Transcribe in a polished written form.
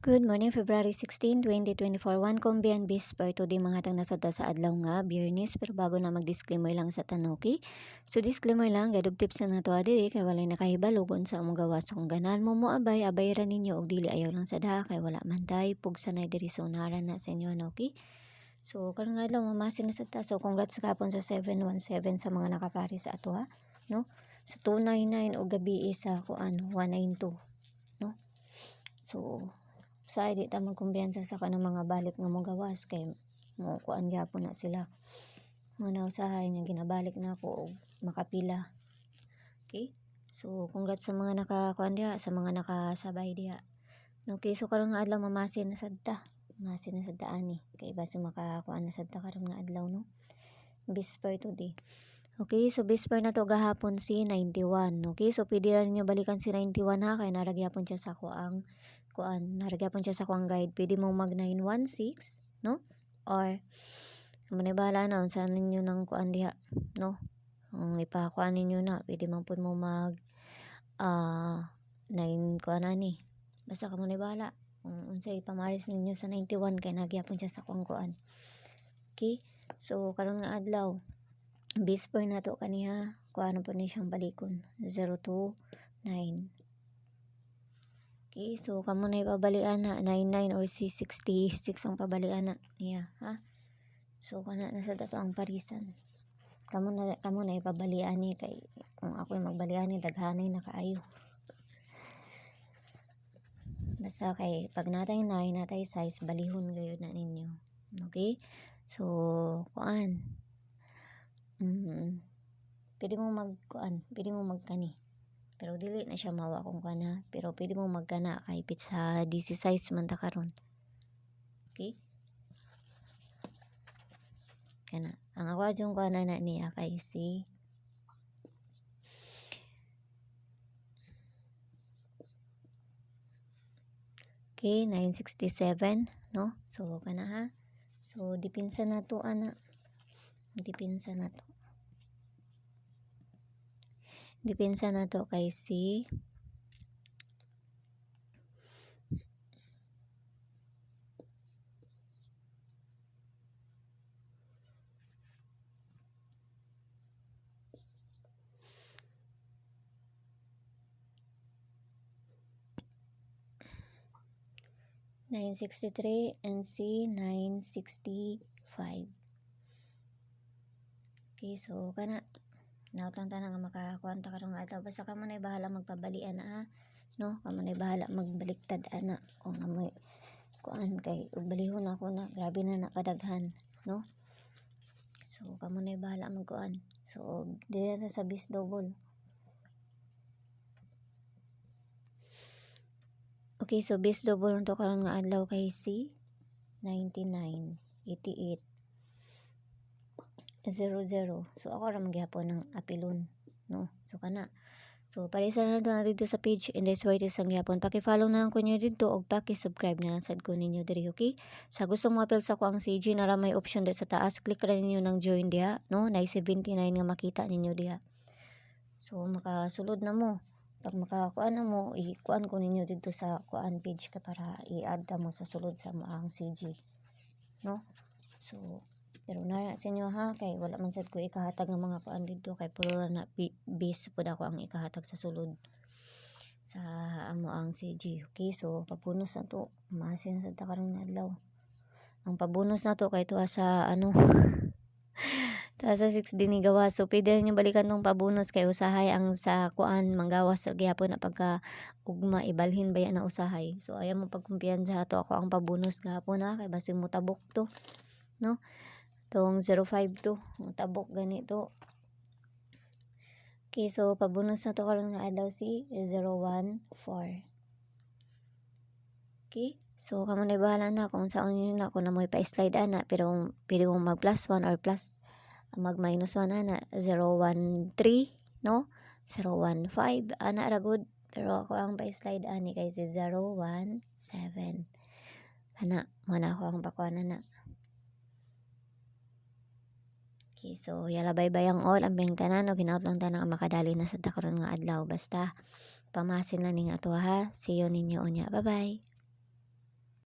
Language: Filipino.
Good morning, February 16, 2024. One kombiyan bis per to di mga tang nasada sa adlaw nga Biyernes, pero bago na mag-disclaimer lang sa tanuki. So disclaimer lang, gadug tips na nato adiri kay walay nakahibalogon sa among gawas kung ganan mo abay ra ninyo og dili ayaw lang sa daha kay wala man tay pugsa na diri so nara na sa inyo okay. So karon nga adlaw mamasin na sa ta. So congrats kapon sa 717 sa mga nakapari sa ato ha, no? Sa 299 og gabi sa kuan 192, no? So sa di ta magkumbiyansa sa kanang mga balik nga mong gawas kay mo kuan gyapon na sila. Mga usahay nga ginabalik na ako og makapila. Okay? So congrats sa mga nakakuan diha, sa mga nakasabay diha. Okay, so karon nga adlaw mamasin na sadta. Mamasin na sadta ani kay base makakuan na sadta karon nga adlaw no. Bisper today. Okay, so bisper na to gahapon si 91. Okay, so pwede ra ninyo balikan si 91 ha kay naragyapon siya sa kuang naragyapon siya sa kuang guide. Pwede mo mag 916, no? Or muna bahala na unsa ninyo nang kuan diha, no? Kung ipakuan ninyo na, pwede man pud mo mag 9 kuan ani. Basta ka muna bahala. Kung unsay pamaris ninyo sa 91 kay nagyapon siya sa kuang kuan. Okay? So karon nga adlaw bisper na to kaniha kuan po ni siyang balikon 029. Okay, so kamo na ipabalian na 99 or 666 ang pabalian na niya ha. So kana na sa dato ang parisan. Kamo na ipabalian ni kay kung ako magbalian ni daghanay na kaayo. Basta kay pag natay 9 natay size balihon gayud na ninyo. Okay? So kuan pwede mo pwede mo magkani. Pero dili na siya mawa kung kana. Pero pwede mo magkana kay pizza 16 man ta karon. Okay? Kana. Ang awadjong kana na niya kay si okay, 967, no? So kana ha. So dipinsa na to ana. Dipinsa na to. Dipinsa na to kay si 963 and si 965. Okay, so kana naot lang tanang makakuan ta karon nga adlaw. Basta kamo na bahala magpabalian na ha, no? Kamo na bahala magbaliktad ana kung amoy kuan kay ug balihon ako na grabe na nakadaghan, no? So kamo na bahala magkuan. So dili na sa bis double. Okay, so bis double unto karon nga adlaw kay si 99, 88, 00. So ako ra magyapon ng apilon, no? So kana. So parisa na dito sa page and this way is ang gyapon. Paki-follow na lang ko niyo dito og paki-subscribe na lang sad ko ninyo diri, okay? Sa gusto mo apel sa ko ang CG na ra may option dito sa taas, click ra ninyo ng join diha, no? Nay 79 nga makita ninyo diha. So makasulod na mo. Pag makakuan na mo, ikuan ko ninyo dito sa kuan page ka para i-add mo sa sulod sa ang CG, no? So pero na sa inyo ha kay wala man sad ko ikahatag ng mga kuan dito kay puro na base pud ako ang ikahatag sa sulod sa amo ang CG. Okay, so pabunos na to masin sa ta karon nga adlaw. Ang pabunos na to kay tuwa sa sa 6 din gawa. So pwede nyo balikan tong pabunos kay usahay ang sa kuan manggawas sa gyapon na pagka ugma ibalhin ba yan na usahay. So ayaw mo pagkumpiyansa ato ako ang pabunos gahapon ha kay basi mo tabok to, no? Tong 052 tabok ganito. Okay, so pabunos na to karon nga adlaw si 014. Okay, so kamo na bahala na kung saan yun na kung na mo ipa-slide ana, pero pwede mo mag +1 or mag -1 ana 013, no? 015 ana ra good, pero ako ang pa-slide ani kay si 017 ana mo na ako ang pakuan na. Okay, so yala bye-bye ang all ang tanan og hinaot lang tanan ang makadali na sa karon nga adlaw. Basta pamasin lang ning ato ha. See you ninyo unya. Bye-bye.